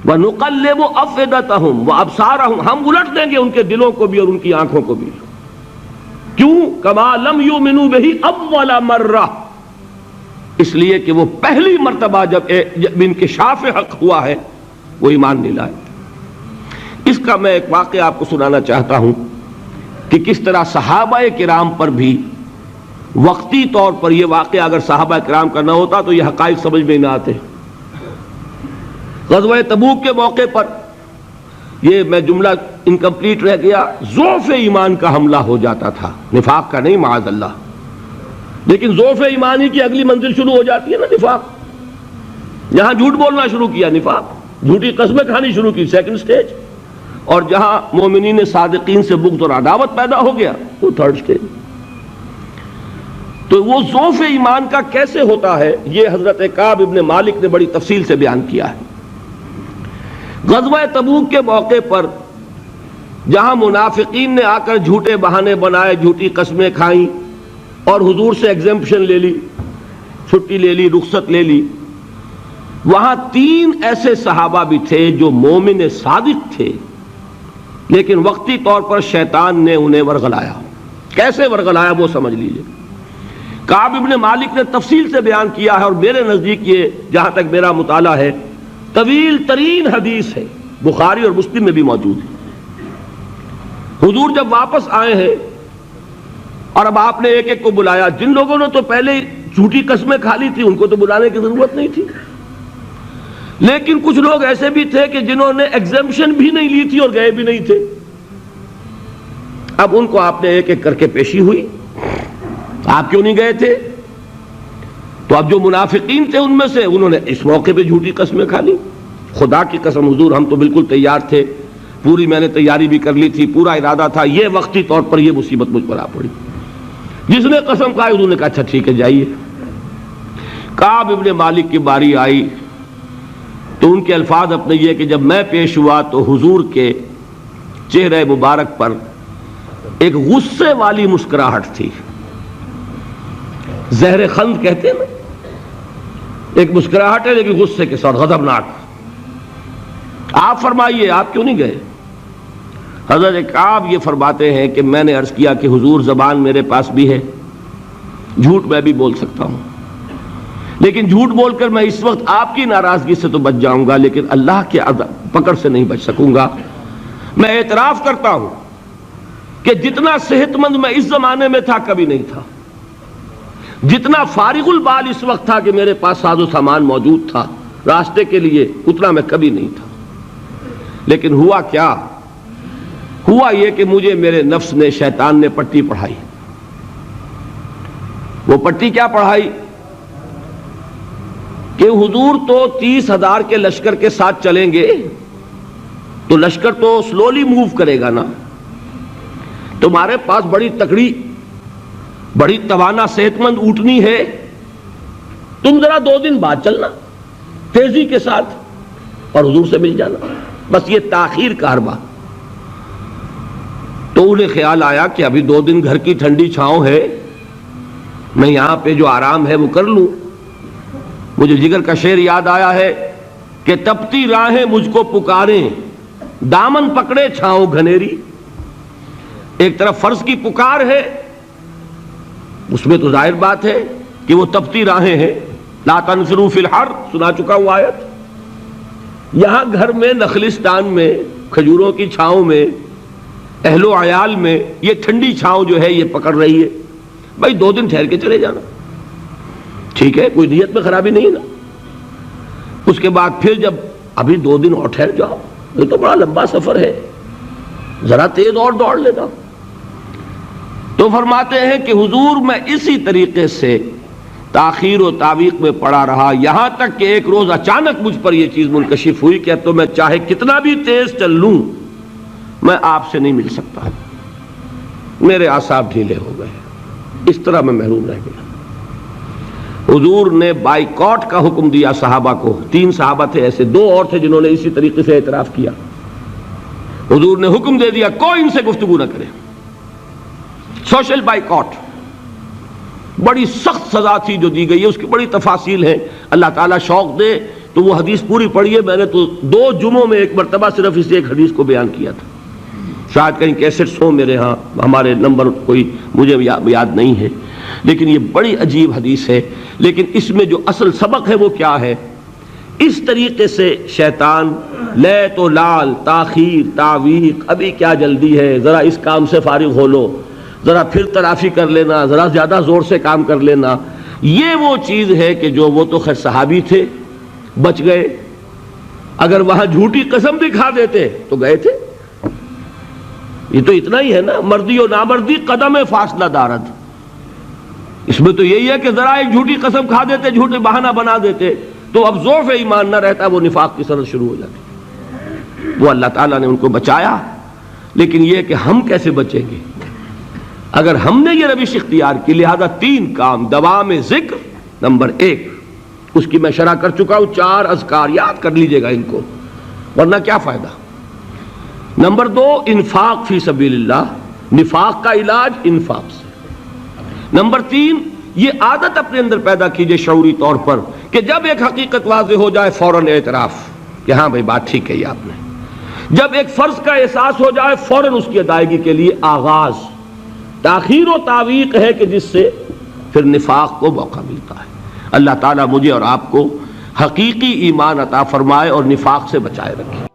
وَنُقَلِّبُ أَفْئِدَتَهُمْ وَأَبْصَارَهُمْ، ہم الٹ دیں گے ان کے دلوں کو بھی اور ان کی آنکھوں کو بھی. کیوں؟ كَمَا لَمْ يُؤْمِنُوا بِهِ أَوَّلَ مَرَّةٍ، اس لیے کہ وہ پہلی مرتبہ جب انکشاف حق ہوا ہے وہ ایمان نہیں لائے. اس کا میں ایک واقعہ آپ کو سنانا چاہتا ہوں کہ کس طرح صحابہ کرام پر بھی وقتی طور پر یہ واقعہ اگر صحابہ کرام کا نہ ہوتا تو یہ حقائق سمجھ میں نہ آتے. غزوہ تبوک کے موقع پر یہ میں جملہ انکمپلیٹ رہ گیا، ضعف ایمان کا حملہ ہو جاتا تھا، نفاق کا نہیں معاذ اللہ، لیکن ضعف ایمانی کی اگلی منزل شروع ہو جاتی ہے نا نفاق. جہاں جھوٹ بولنا شروع کیا نفاق، جھوٹی قسمیں کھانی شروع کی سیکنڈ سٹیج، اور جہاں مومنین صادقین سے بغض اور عداوت پیدا ہو گیا وہ تھرڈ سٹیج. تو وہ ضعف ایمان کا کیسے ہوتا ہے یہ حضرت کعب ابن مالک نے بڑی تفصیل سے بیان کیا ہے. غزوہ تبوک کے موقع پر جہاں منافقین نے آ کر جھوٹے بہانے بنائے، جھوٹی قسمیں کھائیں اور حضور سے ایگزمپشن لے لی، چھٹی لے لی، رخصت لے لی، وہاں 3 ایسے صحابہ بھی تھے جو مومن صادق تھے، لیکن وقتی طور پر شیطان نے انہیں ورغلایا. کیسے ورغلایا وہ سمجھ لیجئے. کعب ابن مالک نے تفصیل سے بیان کیا ہے، اور میرے نزدیک یہ جہاں تک میرا مطالعہ ہے طویل ترین حدیث ہے، بخاری اور مسلم میں بھی موجود ہے. حضور جب واپس آئے ہیں اور اب آپ نے ایک ایک کو بلایا، جن لوگوں نے تو پہلے جھوٹی قسمیں کھا لی تھی ان کو تو بلانے کی ضرورت نہیں تھی، لیکن کچھ لوگ ایسے بھی تھے کہ جنہوں نے ایگزمپشن بھی نہیں لی تھی اور گئے بھی نہیں تھے. اب ان کو آپ نے ایک ایک کر کے پیشی ہوئی، آپ کیوں نہیں گئے تھے؟ تو اب جو منافقین تھے ان میں سے انہوں نے اس موقع پہ جھوٹی قسمیں کھا لی. خدا کی قسم حضور ہم تو بالکل تیار تھے، پوری میں نے تیاری بھی کر لی تھی، پورا ارادہ تھا، یہ وقتی طور پر یہ مصیبت مجھ پر آ پڑی. جس نے قسم کھائی انہوں نے کہا اچھا ٹھیک ہے جائیے. کعب ابن مالک کی باری آئی تو ان کے الفاظ اپنے یہ کہ جب میں پیش ہوا تو حضور کے چہرے مبارک پر ایک غصے والی مسکراہٹ تھی. زہر خند کہتے ہیں نا، ایک مسکراہٹ ہے لیکن غصے کے ساتھ، غضبناک. آپ فرمائیے آپ کیوں نہیں گئے؟ حضرت کعب یہ فرماتے ہیں کہ میں نے عرض کیا کہ حضور زبان میرے پاس بھی ہے، جھوٹ میں بھی بول سکتا ہوں، لیکن جھوٹ بول کر میں اس وقت آپ کی ناراضگی سے تو بچ جاؤں گا لیکن اللہ کے پکڑ سے نہیں بچ سکوں گا. میں اعتراف کرتا ہوں کہ جتنا صحت مند میں اس زمانے میں تھا کبھی نہیں تھا، جتنا فارغ البال اس وقت تھا کہ میرے پاس ساز و سامان موجود تھا راستے کے لیے، اتنا میں کبھی نہیں تھا. لیکن ہوا کیا؟ ہوا یہ کہ مجھے میرے نفس نے، شیطان نے پٹی پڑھائی. وہ پٹی کیا پڑھائی کہ حضور تو 30,000 کے لشکر کے ساتھ چلیں گے تو لشکر تو سلولی موو کرے گا نا، تمہارے پاس بڑی تکڑی، بڑی توانا صحت مند اونٹنی ہے، تم ذرا 2 دن بعد چلنا تیزی کے ساتھ اور حضور سے مل جانا. بس یہ تاخیر کا حربہ. تو انہیں خیال آیا کہ ابھی 2 دن گھر کی ٹھنڈی چھاؤں ہے، میں یہاں پہ جو آرام ہے وہ کر لوں. مجھے جگر کا شعر یاد آیا ہے کہ تپتی راہیں مجھ کو پکاریں، دامن پکڑے چھاؤں گھنیری. ایک طرف فرض کی پکار ہے، اس میں تو ظاہر بات ہے کہ وہ تپتی راہیں ہیں. لا تنفروا فی الحر سنا چکا ہوں آیت. یہاں گھر میں نخلستان میں کھجوروں کی چھاؤں میں اہل و عیال میں یہ ٹھنڈی چھاؤں جو ہے یہ پکڑ رہی ہے. بھائی 2 دن ٹھہر کے چلے جانا، ٹھیک ہے، کوئی نیت میں خرابی نہیں نا. اس کے بعد پھر جب ابھی 2 دن اور ٹھہر جاؤ، یہ تو بڑا لمبا سفر ہے، ذرا تیز اور دوڑ لیتا. تو فرماتے ہیں کہ حضور میں اسی طریقے سے تاخیر و تعویق میں پڑا رہا، یہاں تک کہ ایک روز اچانک مجھ پر یہ چیز منکشف ہوئی کہ اب تو میں چاہے کتنا بھی تیز چل لوں میں آپ سے نہیں مل سکتا. میرے اعصاب ڈھیلے ہو گئے، اس طرح میں محروم رہ گیا. حضور نے بائیکاٹ کا حکم دیا صحابہ کو. 3 صحابہ تھے ایسے، 2 اور تھے جنہوں نے اسی طریقے سے اعتراف کیا. حضور نے حکم دے دیا کوئی ان سے گفتگو نہ کرے، سوشل بائیکاٹ. بڑی سخت سزا تھی جو دی گئی ہے، اس کی بڑی تفاصیل ہیں. اللہ تعالیٰ شوق دے تو وہ حدیث پوری پڑھیے. میں نے تو 2 جمعوں میں ایک مرتبہ صرف اس ایک حدیث کو بیان کیا تھا. شاید کہیں کیسٹس ہوں میرے ہاں، ہمارے نمبر کوئی مجھے یاد نہیں ہے، لیکن یہ بڑی عجیب حدیث ہے. لیکن اس میں جو اصل سبق ہے وہ کیا ہے؟ اس طریقے سے شیطان لیت و لال، تاخیر، تعویق، ابھی کیا جلدی ہے، ذرا اس کام سے فارغ ہو لو، ذرا پھر تلافی کر لینا، ذرا زیادہ زور سے کام کر لینا، یہ وہ چیز ہے کہ جو وہ تو خیر صحابی تھے، بچ گئے. اگر وہاں جھوٹی قسم بھی کھا دیتے تو گئے تھے. یہ تو اتنا ہی ہے نا، مردی و نامردی قدم فاصلہ دارد. اس میں تو یہی ہے کہ ذرا ایک جھوٹی قسم کھا دیتے، جھوٹے بہانہ بنا دیتے تو اب ضعف ایمان نہ رہتا، وہ نفاق کی سرحد شروع ہو جاتی. وہ اللہ تعالیٰ نے ان کو بچایا. لیکن یہ کہ ہم کیسے بچیں گے اگر ہم نے یہ روش اختیار کی؟ لہذا 3 کام. دوام ذکر نمبر 1، اس کی میں شرح کر چکا ہوں. 4 اذکار یاد کر لیجئے گا ان کو، ورنہ کیا فائدہ. نمبر 2، انفاق فی سبیل اللہ، نفاق کا علاج انفاق سے. نمبر 3، یہ عادت اپنے اندر پیدا کیجئے شعوری طور پر کہ جب ایک حقیقت واضح ہو جائے فوراً اعتراف کہ ہاں بھائی بات ٹھیک کہی آپ نے. جب ایک فرض کا احساس ہو جائے فوراً اس کی ادائیگی کے لیے آغاز. تاخیر و تعویق ہے کہ جس سے پھر نفاق کو موقع ملتا ہے. اللہ تعالیٰ مجھے اور آپ کو حقیقی ایمان عطا فرمائے اور نفاق سے بچائے رکھے.